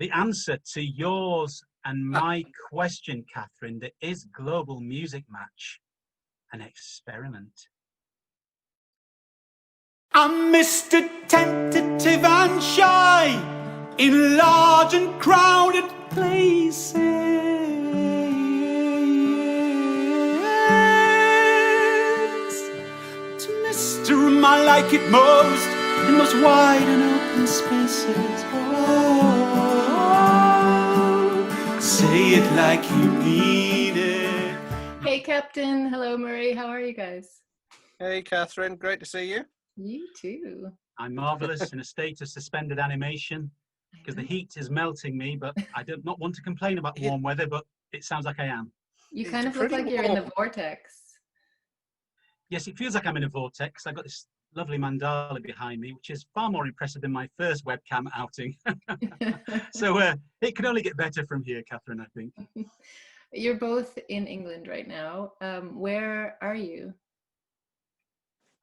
the answer to yours and my question, Catherine, that is Global Music Match an experiment? I'm Mr. Tentative and Shy in large and crowded places. To Mr. I like it most in most wide and open spaces. Oh, say it like you mean it. Hey, Captain. Hello, Murray. How are you guys? Hey, Catherine. Great to see you. You too. I'm marvellous, in a state of suspended animation, because the heat is melting me, but I do not want to complain about the warm weather, but it sounds like I am. You kind of look like you're in the vortex. Yes, it feels like I'm in a vortex. I've got this lovely mandala behind me, which is far more impressive than my first webcam outing. So it can only get better from here, Catherine, I think. You're both in England right now. Where are you?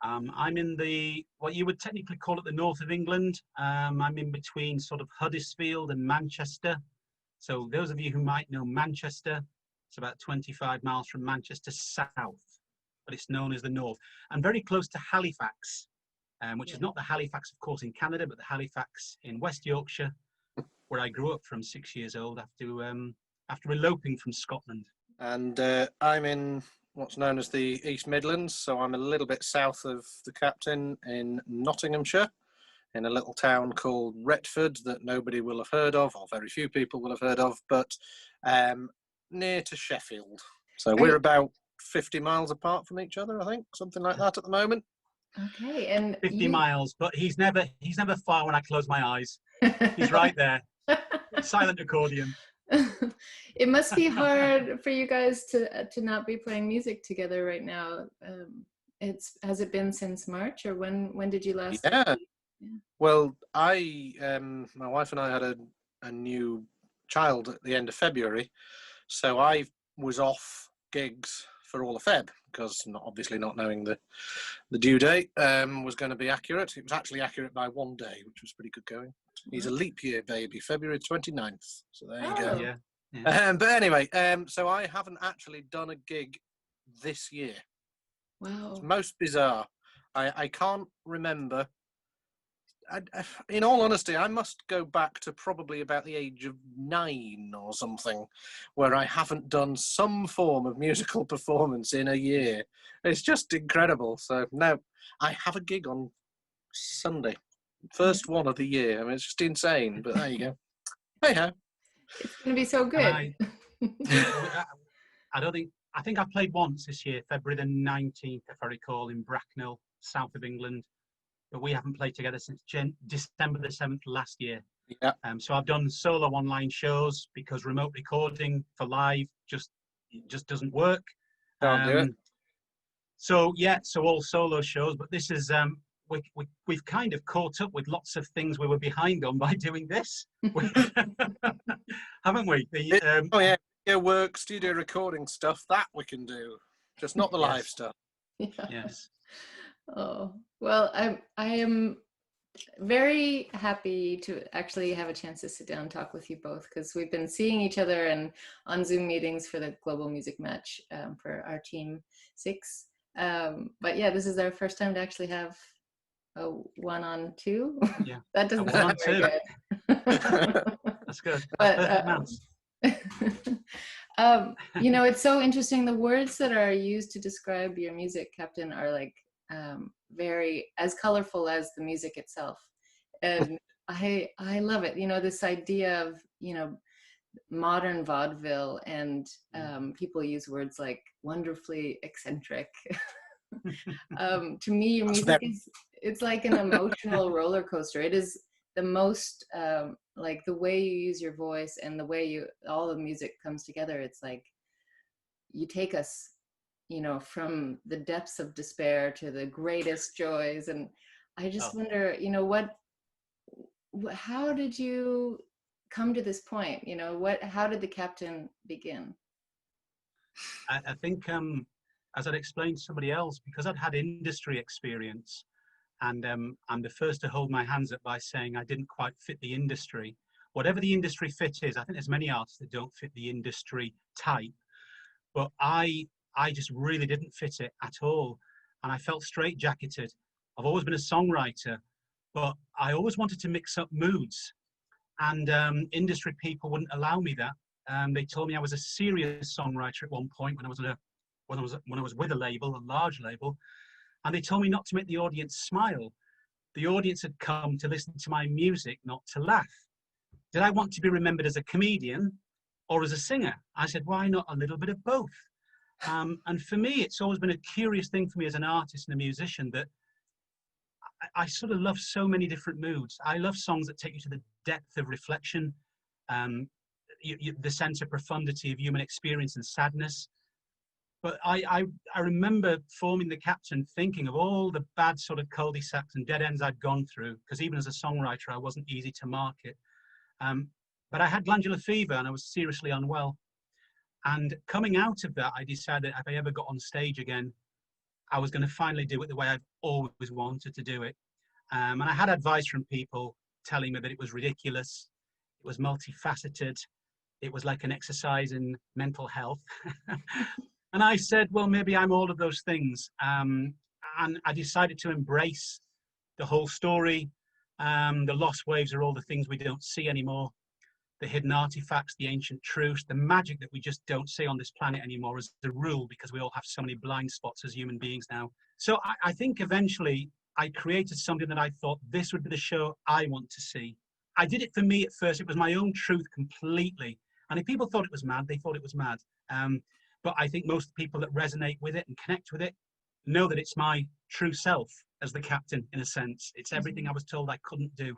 I'm in what you would technically call it the north of England. I'm in between sort of Huddersfield and Manchester. So those of you who might know Manchester, it's about 25 miles from Manchester south, but it's known as the north. And very close to Halifax, which is not the Halifax, of course, in Canada, but the Halifax in West Yorkshire, where I grew up from 6 years old after eloping from Scotland. And I'm in what's known as the East Midlands, so I'm a little bit south of the Captain in Nottinghamshire, in a little town called Retford that nobody will have heard of, or very few people will have heard of, but near to Sheffield. So we're about 50 miles apart from each other, I think, something like that at the moment. Okay, and 50 miles, but he's never far when I close my eyes. He's right there. Silent accordion. It must be hard for you guys to not be playing music together right now. Has it been since March, or when did you last? Yeah. Well, my wife and I had a new child at the end of February, so I was off gigs for all of Feb because obviously not knowing the due date was going to be accurate. It was actually accurate by one day, which was pretty good going. He's a leap year baby, February 29th. So there you go. Yeah. But anyway, so I haven't actually done a gig this year. Wow. It's most bizarre. I can't remember. In all honesty, I must go back to probably about the age of 9 or something, where I haven't done some form of musical performance in a year. It's just incredible. So now I have a gig on Sunday. First one of the year. I mean, it's just insane, but there you go. Hey ho. It's going to be so good. I think I played once this year, February the 19th, if I recall, in Bracknell, south of England. But we haven't played together since December the 7th last year. Yeah. So I've done solo online shows because remote recording for live just doesn't work. Can't do it. So all solo shows, but this is we've kind of caught up with lots of things we were behind on by doing this, haven't we? Work, studio recording stuff that we can do, just not the live stuff. Yeah. Yes. Oh well, I am very happy to actually have a chance to sit down and talk with you both, because we've been seeing each other and on Zoom meetings for the Global Music Match for our team 6. But yeah, this is our first time to actually have a 1-on-2. Yeah. That doesn't sound very good. That's good. But, it's so interesting. The words that are used to describe your music, Captain, are like very as colorful as the music itself, and I love it. This idea of modern vaudeville, and people use words like wonderfully eccentric. To me, your music it's like an emotional roller coaster. It is the most like the way you use your voice and the way all the music comes together. It's like you take us from the depths of despair to the greatest joys. And I just wonder, how did you come to this point? How did the Captain begin? I think, as I'd explained to somebody else, because I'd had industry experience, and I'm the first to hold my hands up by saying I didn't quite fit the industry. whatever the industry fit is. I think there's many artists that don't fit the industry type, but I just really didn't fit it at all. And I felt straitjacketed. I've always been a songwriter, but I always wanted to mix up moods, and industry people wouldn't allow me that. They told me I was a serious songwriter at one point when I was with a label, a large label, and they told me not to make the audience smile. The audience had come to listen to my music, not to laugh. Did I want to be remembered as a comedian or as a singer? I said, why not a little bit of both? And for me, it's always been a curious thing for me as an artist and a musician that I sort of love so many different moods. I love songs that take you to the depth of reflection, the sense of profundity of human experience and sadness. But I remember forming the Captain thinking of all the bad sort of cul-de-sacs and dead ends I'd gone through, because even as a songwriter, I wasn't easy to market. But I had glandular fever and I was seriously unwell. And coming out of that, I decided if I ever got on stage again, I was going to finally do it the way I've always wanted to do it. And I had advice from people telling me that it was ridiculous, it was multifaceted, it was like an exercise in mental health. And I said, well, maybe I'm all of those things. And I decided to embrace the whole story. The lost waves are all the things we don't see anymore. The hidden artifacts, the ancient truths, the magic that we just don't see on this planet anymore as a rule, because we all have so many blind spots as human beings now. So I think eventually I created something that I thought this would be the show I want to see. I did it for me at first. It was my own truth completely. And if people thought it was mad, they thought it was mad. But I think most people that resonate with it and connect with it know that it's my true self as the Captain, in a sense. It's everything I was told I couldn't do.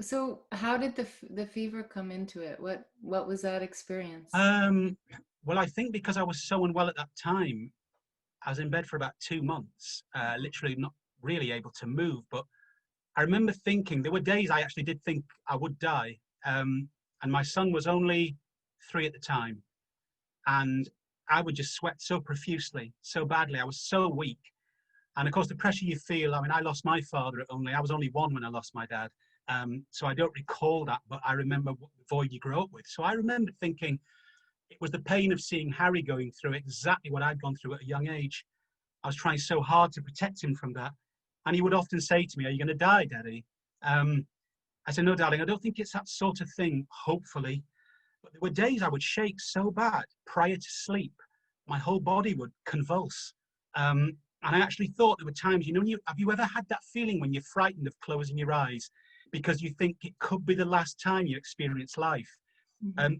So how did the fever come into it? What was that experience? Well, I think because I was so unwell at that time, I was in bed for about 2 months, literally not really able to move. But I remember thinking, there were days I actually did think I would die. And my son was only 3 at the time. And I would just sweat so profusely, so badly. I was so weak. And of course, the pressure you feel, I mean, I lost my father I was only 1 when I lost my dad. So I don't recall that, but I remember what void you grow up with. So I remember thinking it was the pain of seeing Harry going through exactly what I'd gone through at a young age. I was trying so hard to protect him from that. And he would often say to me, are you going to die, Daddy? I said, no, darling, I don't think it's that sort of thing, hopefully. But there were days I would shake so bad prior to sleep. My whole body would convulse. And I actually thought there were times, have you ever had that feeling when you're frightened of closing your eyes because you think it could be the last time you experience life?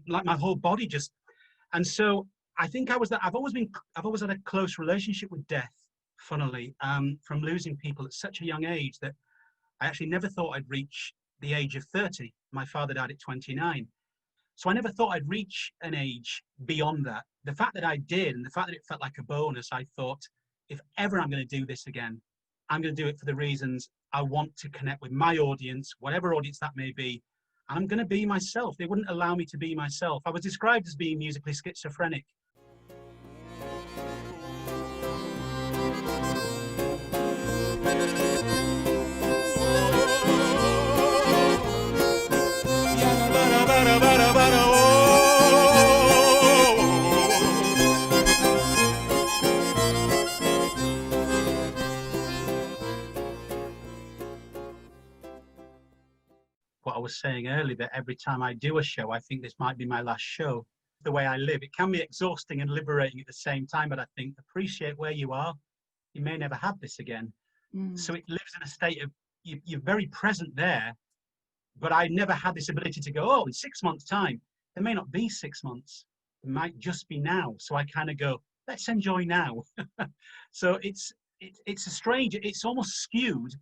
Like my whole body just, and so I think I've always had a close relationship with death, funnily, from losing people at such a young age that I actually never thought I'd reach the age of 30. My father died at 29. So I never thought I'd reach an age beyond that. The fact that I did, and the fact that it felt like a bonus, I thought, if ever I'm going to do this again, I'm going to do it for the reasons I want to connect with my audience, whatever audience that may be. And I'm going to be myself. They wouldn't allow me to be myself. I was described as being musically schizophrenic. What I was saying earlier, that every time I do a show, I think this might be my last show. The way I live, it can be exhausting and liberating at the same time, but I think appreciate where you are. You may never have this again. So it lives in a state of, you're very present there, but I never had this ability to go, oh, in 6 months' time, there may not be 6 months. It might just be now. So I kind of go, let's enjoy now. So it's a strange, it's almost skewed,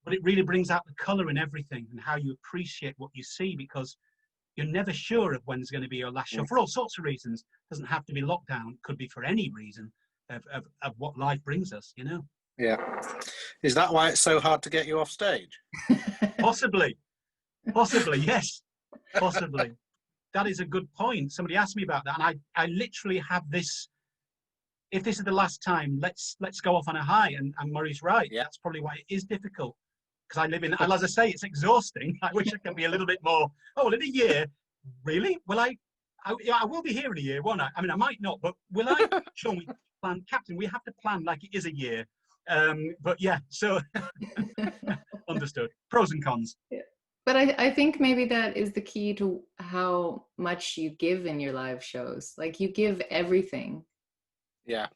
but it really brings out the color in everything and how you appreciate what you see, because you're never sure of when it's going to be your last show for all sorts of reasons. It doesn't have to be lockdown. It could be for any reason of what life brings us, Yeah. Is that why it's so hard to get you off stage? Possibly, yes, possibly. That is a good point. Somebody asked me about that, and I literally have this, if this is the last time, let's go off on a high, and Murray's right. Yeah. That's probably why it is difficult, because I live in, and as I say, it's exhausting. I wish I could be a little bit more, oh, well, in a year, really? Will yeah, I will be here in a year, won't I? I mean, I might not, but will I? Sean, we plan, Captain, we have to plan like it is a year. But yeah, so understood. Pros and cons. Yeah. But I think maybe that is the key to how much you give in your live shows. Like you give everything. Yeah.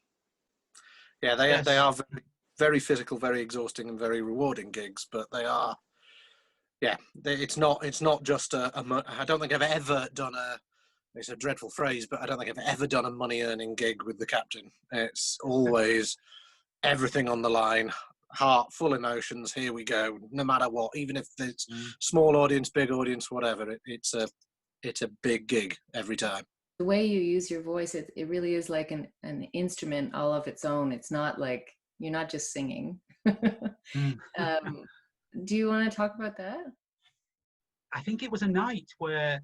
Yeah, they Yes. they are very, very physical, very exhausting, and very rewarding gigs. But they are, yeah, it's not just I don't think I've ever done it's a dreadful phrase, but I don't think I've ever done a money earning gig with the Captain. It's always everything on the line, heart, full emotions. Here we go. No matter what, even if it's small audience, big audience, whatever, it's a big gig every time. The way you use your voice, it really is like an instrument all of its own. It's not like you're not just singing. Do you want to talk about that? I think it was a night where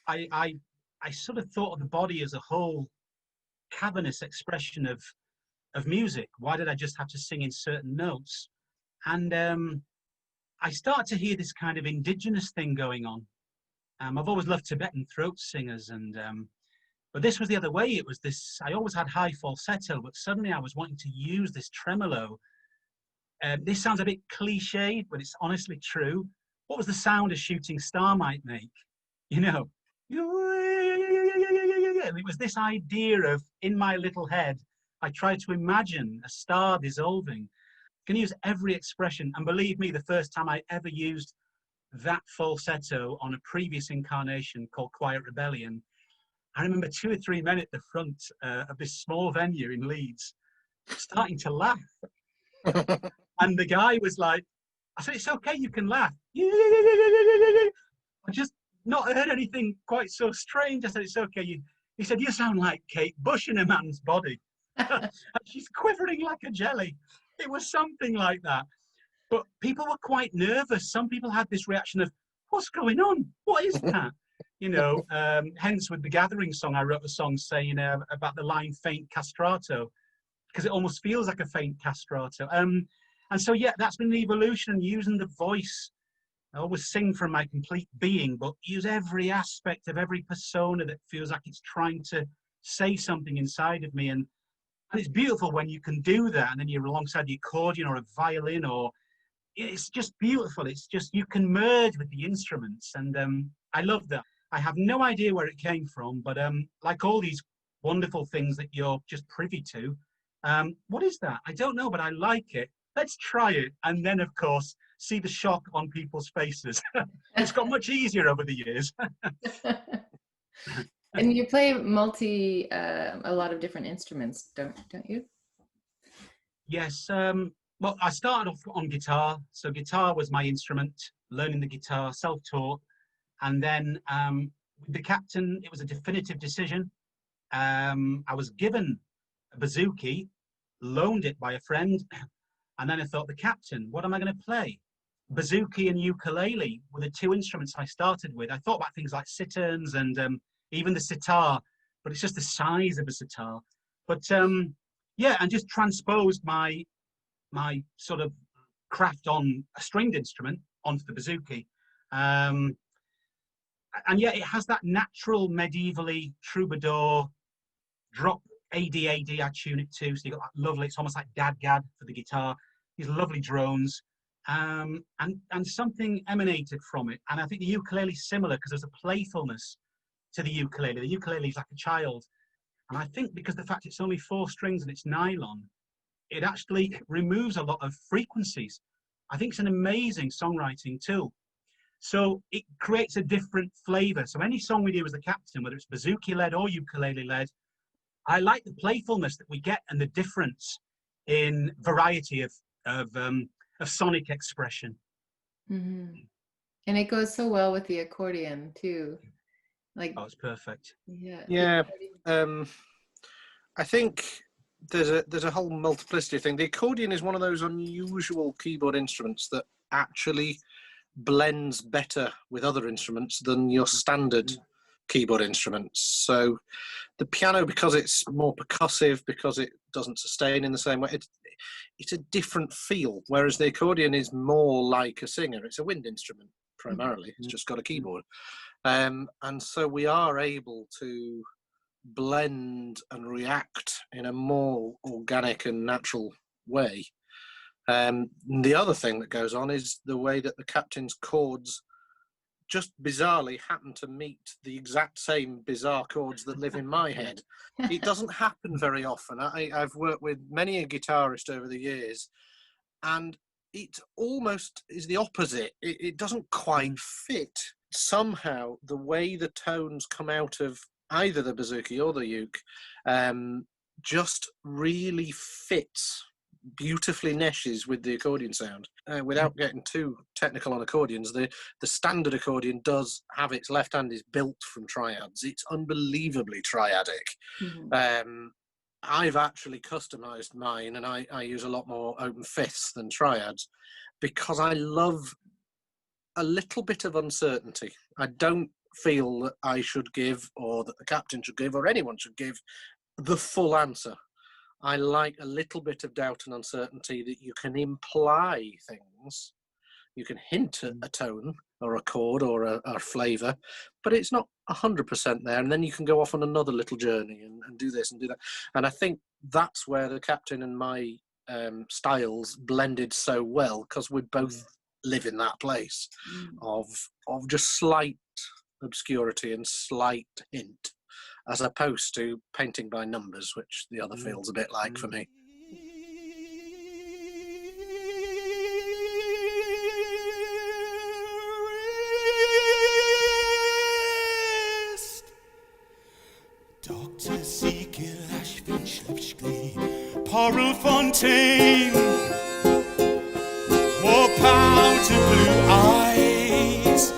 I sort of thought of the body as a whole cavernous expression of music. Why did I just have to sing in certain notes? And I started to hear this kind of indigenous thing going on. I've always loved Tibetan throat singers, but this was the other way. It was this, I always had high falsetto, but suddenly I was wanting to use this tremolo. This sounds a bit cliched, but it's honestly true. What was the sound a shooting star might make? You know, it was this idea of, in my little head, I tried to imagine a star dissolving. I can use every expression, and believe me, the first time I ever used that falsetto on a previous incarnation called Quiet Rebellion, I remember 2 or 3 men at the front of this small venue in Leeds starting to laugh. And the guy was like, I said, it's okay, you can laugh. I just not heard anything quite so strange. I said, it's okay. He said, you sound like Kate Bush in a man's body. And she's quivering like a jelly. It was something like that. But people were quite nervous. Some people had this reaction of, what's going on? What is that? You know, hence with the Gathering song, I wrote a song saying about the line faint castrato, because it almost feels like a faint castrato. And so, yeah, that's been the evolution, using the voice. I always sing from my complete being, but use every aspect of every persona that feels like it's trying to say something inside of me. And it's beautiful when you can do that, and then you're alongside the accordion or a violin, or it's just beautiful. It's just, you can merge with the instruments, and I love that. I have no idea where it came from, but like all these wonderful things that you're just privy to, what is that? I don't know, but I like it. Let's try it, and then, of course, see the shock on people's faces. It's got much easier over the years. And you play a lot of different instruments, don't you? Yes. Well, I started off on guitar. So guitar was my instrument, learning the guitar, self-taught. And then with the Captain, it was a definitive decision. I was given a bouzouki, loaned it by a friend. And then I thought, the Captain, what am I going to play? Bouzouki and ukulele were the 2 instruments I started with. I thought about things like sitterns and even the sitar, but it's just the size of a sitar. But yeah, and just transposed my sort of craft on a stringed instrument onto the bouzouki. And yeah, it has that natural medievally troubadour drop AD I tune it to, so you got that lovely, it's almost like dadgad for the guitar, these lovely drones, and something emanated from it. And I think the ukulele is similar, because there's a playfulness to the ukulele. The ukulele is like a child, and I think because the fact it's only 4 strings and it's nylon, it actually removes a lot of frequencies. I think it's an amazing songwriting tool. So it creates a different flavor. So any song we do as the Captain, whether it's bouzouki led or ukulele led, I like the playfulness that we get and the difference in variety of sonic expression. Mm-hmm. And it goes so well with the accordion too. Like, oh, it's perfect. Yeah. Yeah. I think there's a whole multiplicity thing. The accordion is one of those unusual keyboard instruments that actually blends better with other instruments than your standard keyboard instruments. So the piano, because it's more percussive, because it doesn't sustain in the same way, it's a different feel. Whereas the accordion is more like a singer. It's a wind instrument primarily. It's just got a keyboard, and so we are able to blend and react in a more organic and natural way. The other thing that goes on is the way that the captain's chords just bizarrely happen to meet the exact same bizarre chords that live in my head. It doesn't happen very often. I've worked with many a guitarist over the years, and it almost is the opposite. It doesn't quite fit. Somehow, the way the tones come out of either the bouzouki or the uke just really fits, beautifully meshes with the accordion sound. Without getting too technical on accordions, the standard accordion does have its left hand is built from triads. It's unbelievably triadic. I've actually customized mine, and I use a lot more open fifths than triads because I love a little bit of uncertainty. I don't feel that I should give, or that the captain should give, or anyone should give the full answer. I like a little bit of doubt and uncertainty, that you can imply things, you can hint at a tone or a chord or a flavour, but it's not 100% there, and then you can go off on another little journey and do this and do that. And I think that's where the captain and my styles blended so well, because we both live in that place of just slight obscurity and slight hint, as opposed to painting by numbers, which the other feels a bit like for me. Dr. Siegel, Ashwin, Schlepschkli, Porrelfontaine, more powder blue eyes,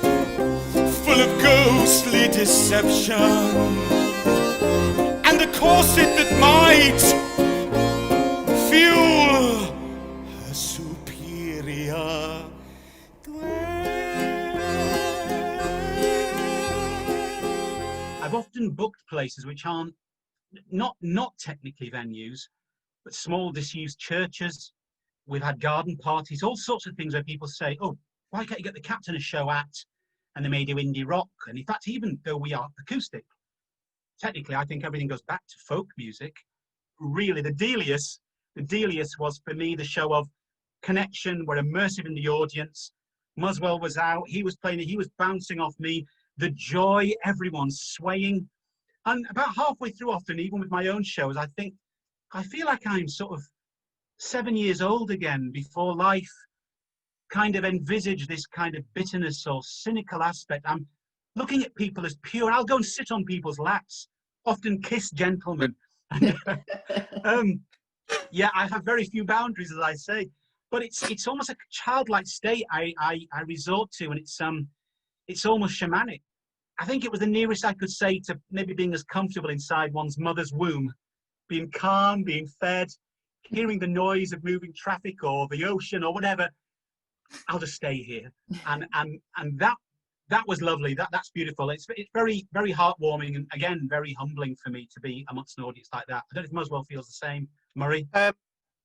full of ghostly deception, and a corset that might fuel her superior I've often booked places which aren't not technically venues, but small disused churches. We've had garden parties, all sorts of things where people say, "Oh, why can't you get the captain a show at?" And they may do indie rock. And in fact, even though we are acoustic, technically, I think everything goes back to folk music. Really, the Delius was for me the show of connection. We're immersive in the audience. Muzwell was out. He was playing. He was bouncing off me. The joy, everyone's swaying. And about halfway through, often, even with my own shows, I feel like I'm sort of 7 years old again, before life kind of envisage this kind of bitterness or cynical aspect. I'm looking at people as pure. I'll go and sit on people's laps, often kiss gentlemen. Yeah, I have very few boundaries, as I say, but it's almost like a childlike state I resort to, and it's almost shamanic. I think it was the nearest I could say to maybe being as comfortable inside one's mother's womb, being calm, being fed, hearing the noise of moving traffic or the ocean or whatever. I'll just stay here, and that was lovely. That's beautiful. It's very, very heartwarming, and again very humbling for me to be amongst an audience like that. I don't know if Muzwell feels the same, Murray.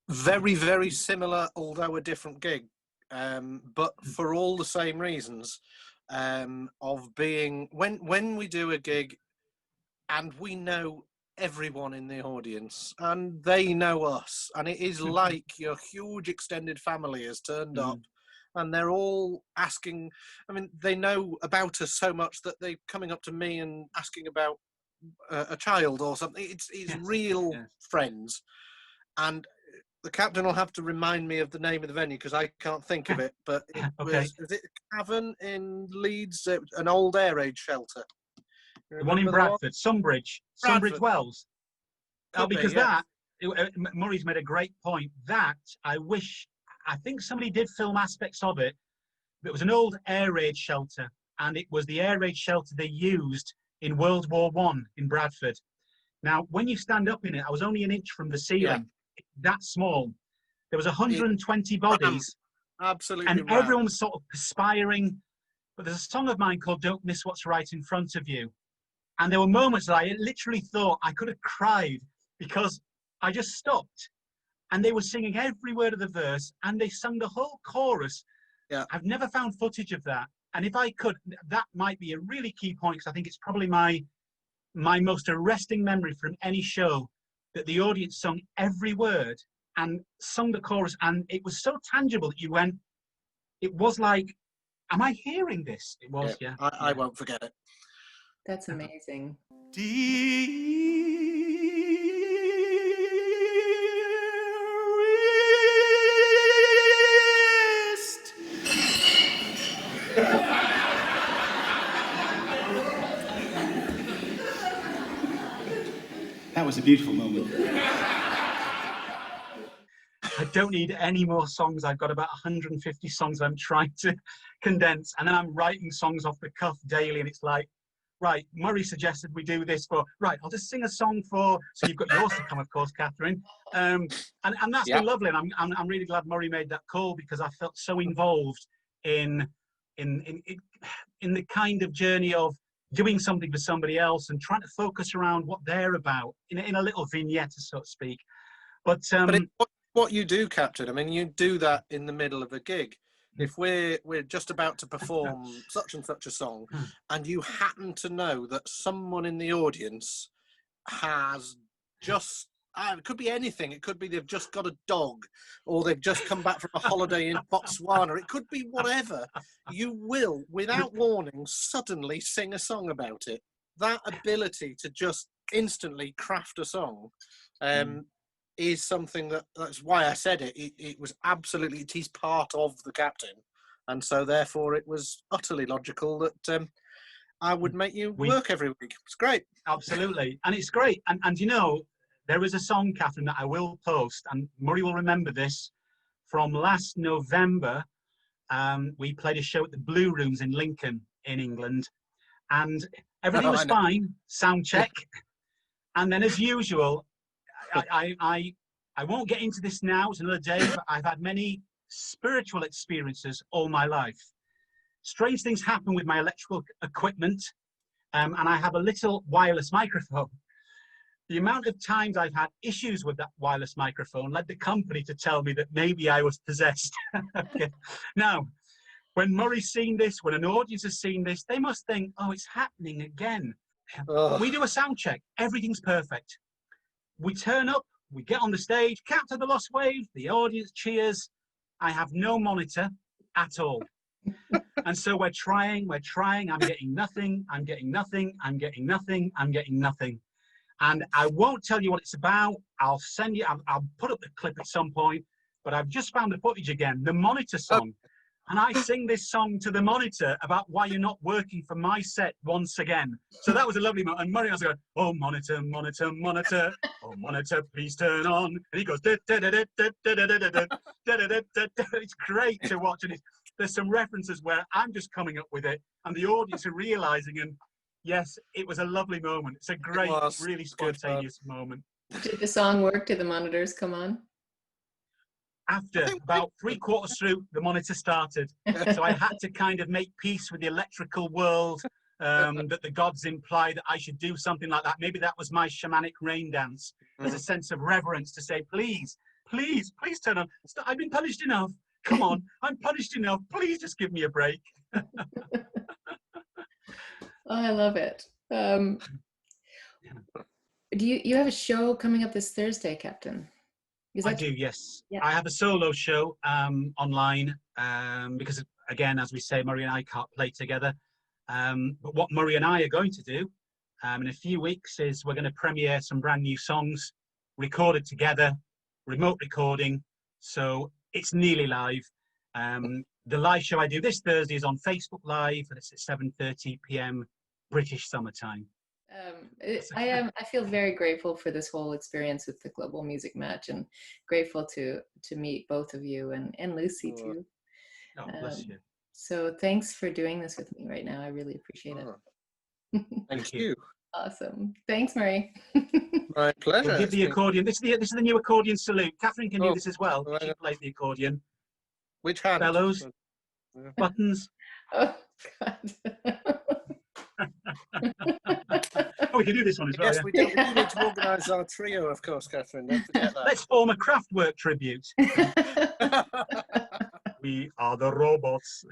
Very, very similar, although a different gig, but for all the same reasons. Of being when we do a gig and we know everyone in the audience and they know us, and it is like your huge extended family has turned up, and they're all asking. I mean, they know about us so much that they're coming up to me and asking about a child or something. It's real friends, and the captain will have to remind me of the name of the venue because I can't think of it. But it was it Cavern in Leeds, an old air raid shelter. The one in Bradford, Sunbridge Wells. Because Murray's made a great point. That I think somebody did film aspects of it. It was an old air raid shelter, and it was the air raid shelter they used in World War I in Bradford. Now, when you stand up in it, I was only an inch from the ceiling. That small. There was 120 bodies. Absolutely. And everyone was sort of perspiring. But there's a song of mine called "Don't Miss What's Right in Front of You." And there were moments that I literally thought I could have cried because I just stopped. and they were singing every word of the verse, and they sung the whole chorus. Yeah. I've never found footage of that, and if I could, that might be a really key point, because I think it's probably my most arresting memory from any show, that the audience sung every word and sung the chorus, and it was so tangible that you went, it was like, am I hearing this? It was, yeah. I won't forget it. That's amazing. Dearest. That was a beautiful moment. I don't need any more songs. I've got about 150 songs I'm trying to condense, and then I'm writing songs off the cuff daily, and it's like, right, Murray suggested we do this for, right, I'll just sing a song for, so you've got yours to come, of course, Catherine. And that's been lovely, and I'm really glad Murray made that call, because I felt so involved in the kind of journey of doing something for somebody else and trying to focus around what they're about in a little vignette, so to speak. But what you do, Captain, I mean, you do that in the middle of a gig. If we're just about to perform such and such a song, and you happen to know that someone in the audience has just, it could be anything. It could be they've just got a dog, or they've just come back from a holiday in Botswana. It could be whatever. You will, without warning, suddenly sing a song about it. That ability to just instantly craft a song is something that's why I said it. It was absolutely, it is part of the Captain. And so therefore it was utterly logical that I would make you work every week. It's great. Absolutely. And it's great. And you know, there is a song, Catherine, that I will post, and Murray will remember this, from last November. We played a show at the Blue Rooms in Lincoln in England, and everything was fine, sound check. And then as usual, I won't get into this now, it's another day, but I've had many spiritual experiences all my life. Strange things happen with my electrical equipment, and I have a little wireless microphone. The amount of times I've had issues with that wireless microphone led the company to tell me that maybe I was possessed. Okay. Now, when Murray's seen this, when an audience has seen this, they must think, oh, it's happening again. We do a sound check, everything's perfect. We turn up, we get on the stage, Captain the Lost Wave, the audience cheers. I have no monitor at all. And so we're trying, I'm getting nothing, I'm getting nothing, I'm getting nothing, I'm getting nothing. And I won't tell you what it's about. I'll send you, I'll put up the clip at some point, but I've just found the footage again, the monitor song. And I sing this song to the monitor about why you're not working for my set once again. So that was a lovely moment. And Murray was going, oh, monitor, monitor, monitor. Oh, monitor, please turn on. And he goes, da, da, da, da, da, da, da, da, da, da, da, da. It's great to watch. And there's some references where I'm just coming up with it, and the audience are realizing, and yes, it was a lovely moment. It's a great, really spontaneous moment. Did the song work? Did the monitors come on? After about 3/4 through, the monitor started. So I had to kind of make peace with the electrical world, that the gods imply that I should do something like that. Maybe that was my shamanic rain dance. There's a sense of reverence to say, please, please, please turn on. I've been punished enough. Come on, I'm punished enough. Please just give me a break. Oh, I love it. Do you have a show coming up this Thursday, Captain? I do, yes. Yeah. I have a solo show online because, again, as we say, Murray and I can't play together. But what Murray and I are going to do in a few weeks is we're going to premiere some brand new songs, recorded together, remote recording. So it's nearly live. The live show I do this Thursday is on Facebook Live, and it's at 7:30 p.m. British summertime. I feel very grateful for this whole experience with the Global Music Match, and grateful to meet both of you and Lucy too. Oh, bless you. So thanks for doing this with me right now. I really appreciate it. Thank you. Awesome. Thanks, Murray. My pleasure. We'll give the accordion. This is the new accordion salute. Catherine can do this as well. Right. She plays the accordion. Which hand? Bellows, buttons. Oh God. we can do this one as well. Yes, Yeah. we do. We do need to organise our trio, of course, Catherine. Don't forget that. Let's form a Kraftwerk tribute. We are the robots.